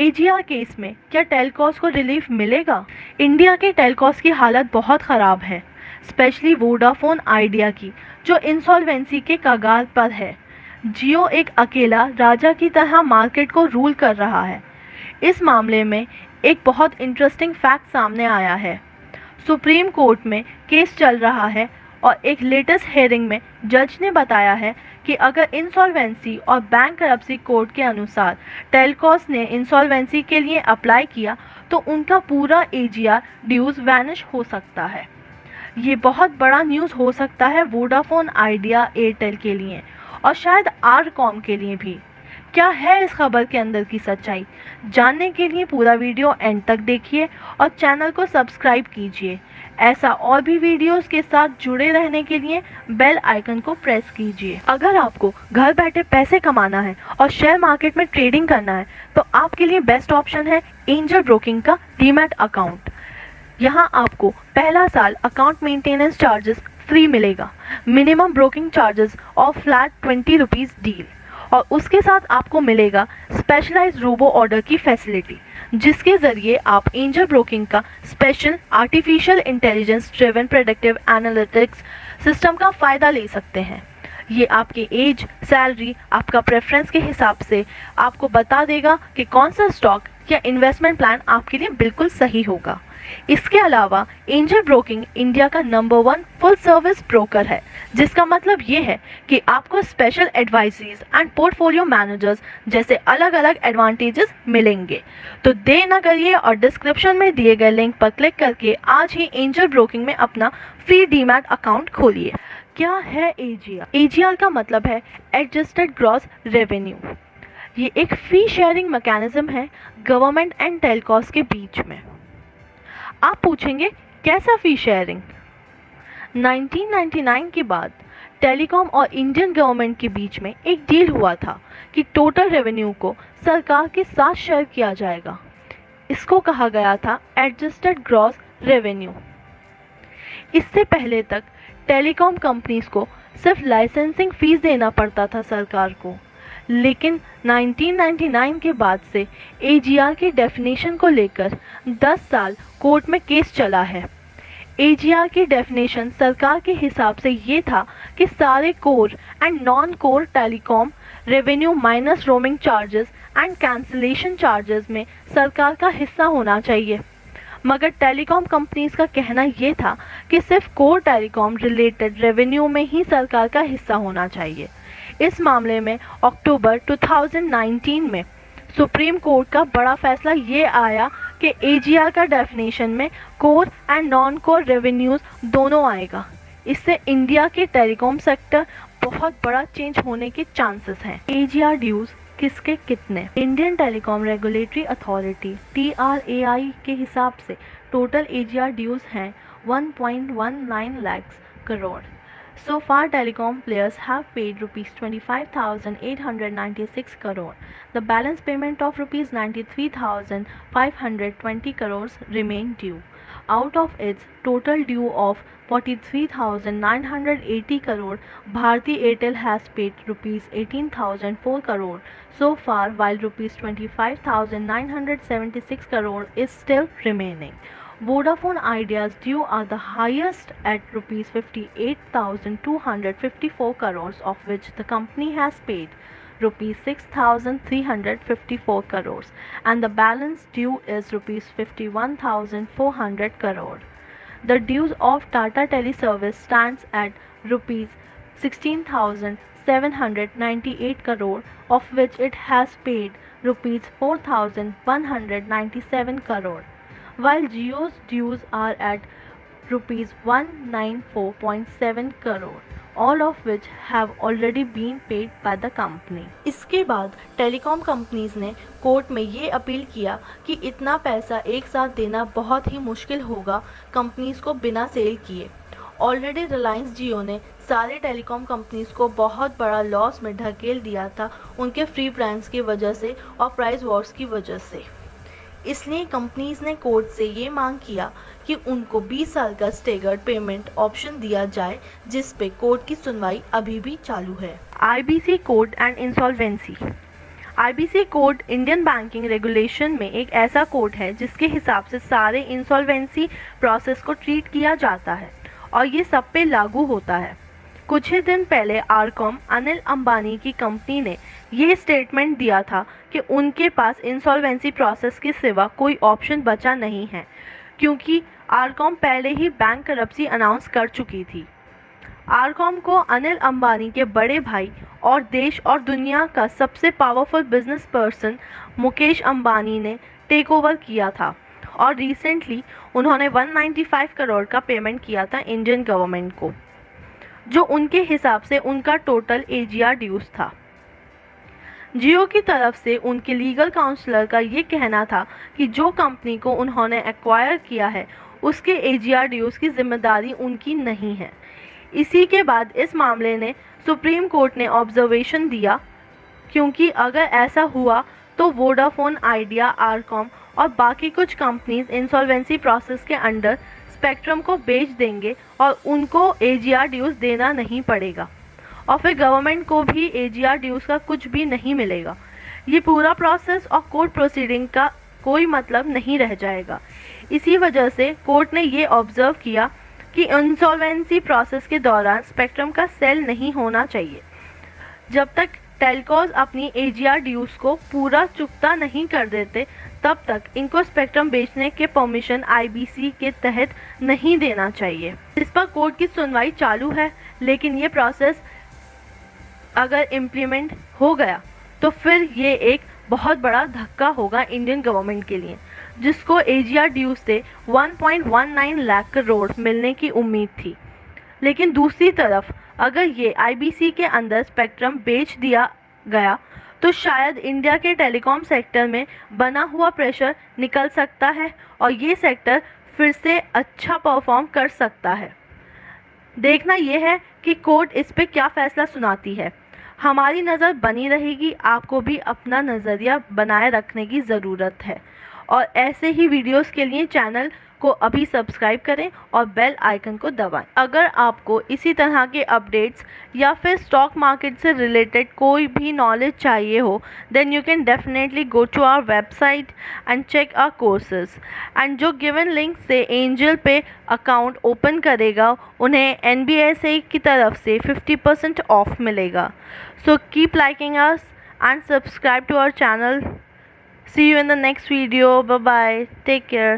AGR case में क्या टेलकॉस को रिलीफ मिलेगा? इंडिया के टेलकॉस की हालत बहुत ख़राब है, स्पेशली वोडाफोन आइडिया की, जो इंसॉल्वेंसी के कगार पर है। जियो एक अकेला राजा की तरह मार्केट को रूल कर रहा है। इस मामले में एक बहुत इंटरेस्टिंग फैक्ट सामने आया है। सुप्रीम कोर्ट में केस चल रहा है और एक लेटेस्ट हेयरिंग में जज ने बताया है कि अगर इंसॉल्वेंसी और बैंक करप्सी कोड के अनुसार टेलकॉस ने इंसॉल्वेंसी के लिए अप्लाई किया तो उनका पूरा एजीआर ड्यूज वैनिश हो सकता है। ये बहुत बड़ा न्यूज़ हो सकता है वोडाफोन आइडिया एयरटेल के लिए और शायद आरकॉम के लिए भी। क्या है इस खबर के अंदर की सच्चाई? जानने के लिए पूरा वीडियो एंड तक देखिए और चैनल को सब्सक्राइब कीजिए। ऐसा और भी वीडियोस के साथ जुड़े रहने के लिए बेल आइकन को प्रेस कीजिए। अगर आपको घर बैठे पैसे कमाना है और शेयर मार्केट में ट्रेडिंग करना है तो आपके लिए बेस्ट ऑप्शन है एंजल ब्रोकिंग का डीमैट अकाउंट। यहाँ आपको पहला साल अकाउंट मेंटेनेंस चार्जेस फ्री मिलेगा, मिनिमम ब्रोकिंग चार्जेस और फ्लैट 20 रुपीज़ डील, और उसके साथ आपको मिलेगा स्पेशलाइज्ड रोबो ऑर्डर की फैसिलिटी, जिसके ज़रिए आप एंजल ब्रोकिंग का special artificial intelligence driven predictive analytics system का फ़ायदा ले सकते हैं। ये आपके एज, सैलरी, आपका प्रेफरेंस के हिसाब से आपको बता देगा कि कौन सा स्टॉक या इन्वेस्टमेंट प्लान आपके लिए बिल्कुल सही होगा। इसके अलावा एंजल ब्रोकिंग इंडिया का नंबर 1 फुल सर्विस ब्रोकर है, जिसका मतलब ये है कि आपको special advisories and portfolio managers जैसे अलग अलग एडवांटेजेस मिलेंगे। तो देर न करिए और डिस्क्रिप्शन में दिए गए लिंक पर क्लिक करके आज ही एंजल ब्रोकिंग में अपना फ्री डीमैट अकाउंट खोलिए। क्या है एजीआर? एजीआर का मतलब है एडजस्टेड ग्रॉस रेवेन्यू। ये एक फी शेयरिंग मैकेनिज्म है गवर्नमेंट एंड टेलकॉस के बीच में। आप पूछेंगे कैसा फी शेयरिंग? 1999 के बाद टेलीकॉम और इंडियन गवर्नमेंट के बीच में एक डील हुआ था कि टोटल रेवेन्यू को सरकार के साथ शेयर किया जाएगा। इसको कहा गया था एडजस्टेड ग्रॉस रेवेन्यू। इससे पहले तक टेलीकॉम कंपनीज को सिर्फ लाइसेंसिंग फीस देना पड़ता था सरकार को, लेकिन 1999 के बाद से एजीआर की डेफिनेशन को लेकर 10 साल कोर्ट में केस चला है। एजीआर की डेफिनेशन सरकार के हिसाब से ये था कि सारे core and non core telecom revenue minus roaming charges and cancellation charges में सरकार का हिस्सा होना चाहिए। मगर टेलीकॉम कंपनीज का कहना ये था कि सिर्फ कोर टेलीकॉम रिलेटेड रेवेन्यू में ही सरकार का हिस्सा होना चाहिए। इस मामले में अक्टूबर 2019 में सुप्रीम कोर्ट का बड़ा फैसला ये आया कि एजीआर का डेफिनेशन में core and non core revenues दोनों आएगा। इससे इंडिया के टेलीकॉम सेक्टर बहुत बड़ा चेंज होने के चांसेस हैं। एजीआर ड्यूज किसके कितने? Indian telecom regulatory authority TRAI के हिसाब से टोटल एजीआर ड्यूज हैं 1.19 lakh crore. So far, telecom players have paid rupees 25,896 crore. The balance payment of rupees 93,520 crores remain due. Out of its total due of 43,980 crore, Bharti Airtel has paid rupees 18,004 crore so far, while rupees 25,976 crore is still remaining. Vodafone Idea's due are the highest at rupees 58,254 crores, of which the company has paid rupees 6,354 crores and the balance due is rupees 51,400 crore. The dues of Tata Teleservice stands at rupees 16,798 crore, of which it has paid rupees 4,197 crore. While Jio's dues are at rupees 194.7 crore, all of which have already been paid by the company. इसके बाद telecom companies ने court में ये appeal किया कि इतना पैसा एक साथ देना बहुत ही मुश्किल होगा कंपनीज को बिना सेल किए। ऑलरेडी रिलायंस जियो ने सारे टेलीकॉम कंपनीज को बहुत बड़ा लॉस में ढकेल दिया था उनके फ्री प्लान्स की वजह से और प्राइस वॉर्स की वजह से। इसलिए कंपनीज ने कोर्ट से ये मांग किया कि उनको 20 साल का स्टेगर्ड पेमेंट ऑप्शन दिया जाए, जिस पे कोर्ट की सुनवाई अभी भी चालू है। IBC court and insolvency. IBC code Indian banking regulation में एक ऐसा कोड है जिसके हिसाब से सारे इंसॉल्वेंसी प्रोसेस को ट्रीट किया जाता है और ये सब पे लागू होता है। कुछ ही दिन पहले आरकॉम अनिल अंबानी की कंपनी ने ये स्टेटमेंट दिया था कि उनके पास इंसॉल्वेंसी प्रोसेस के सिवा कोई ऑप्शन बचा नहीं है, क्योंकि आरकॉम पहले ही बैंक करप्सी अनाउंस कर चुकी थी। आरकॉम को अनिल अंबानी के बड़े भाई और देश और दुनिया का सबसे powerful business person Mukesh Ambani ने टेक ओवर किया था और रिसेंटली उन्होंने 195 करोड़ का पेमेंट किया था इंडियन गवर्नमेंट को, जो उनके हिसाब से उनका टोटल एजीआर ड्यूज था। जियो की तरफ से उनके लीगल काउंसलर का ये कहना था कि जो कंपनी को उन्होंने एक्वायर किया है उसके एजीआर ड्यूज की जिम्मेदारी उनकी नहीं है। इसी के बाद इस मामले ने सुप्रीम कोर्ट ने ऑब्जर्वेशन दिया, क्योंकि अगर ऐसा हुआ तो वोडाफोन आइडिया, आरकॉम और बाकी कुछ कंपनीज इंसॉल्वेंसी प्रोसेस के अंडर स्पेक्ट्रम को बेच देंगे और उनको एजीआर ड्यूज देना नहीं पड़ेगा और फिर गवर्नमेंट को भी एजीआर ड्यूज का कुछ भी नहीं मिलेगा। ये पूरा प्रोसेस और कोर्ट प्रोसीडिंग का कोई मतलब नहीं रह जाएगा। इसी वजह से कोर्ट ने ये ऑब्जर्व किया कि इंसॉल्वेंसी प्रोसेस के दौरान स्पेक्ट्रम का सेल नहीं होना चाहिए। जब तक टेलकॉज अपनी एजीआर ड्यूज को पूरा चुकता नहीं कर देते, तब तक इनको स्पेक्ट्रम बेचने के परमिशन आईबीसी के तहत नहीं देना चाहिए। इस पर कोर्ट की सुनवाई चालू है, लेकिन ये प्रोसेस अगर इम्प्लीमेंट हो गया तो फिर ये एक बहुत बड़ा धक्का होगा इंडियन गवर्नमेंट के लिए, जिसको एजीआर ड्यूज से 1.19 लाख करोड़ मिलने की उम्मीद थी। लेकिन दूसरी तरफ अगर ये आईबीसी के अंदर स्पेक्ट्रम बेच दिया गया तो शायद इंडिया के टेलीकॉम सेक्टर में बना हुआ प्रेशर निकल सकता है और ये सेक्टर फिर से अच्छा परफॉर्म कर सकता है। देखना यह है कि कोर्ट इस पे क्या फैसला सुनाती है। हमारी नज़र बनी रहेगी, आपको भी अपना नज़रिया बनाए रखने की ज़रूरत है और ऐसे ही वीडियोस के लिए चैनल को अभी सब्सक्राइब करें और बेल आइकन को दबाएं। अगर आपको इसी तरह के अपडेट्स या फिर स्टॉक मार्केट से रिलेटेड कोई भी नॉलेज चाहिए हो, then you can definitely go to our website and check our courses. And जो गिवन लिंक से एंजल पे अकाउंट ओपन करेगा उन्हें एनबीएसए की तरफ से 50% ऑफ मिलेगा। So keep liking us and subscribe to our channel. See you in the next video. Bye bye. Take care.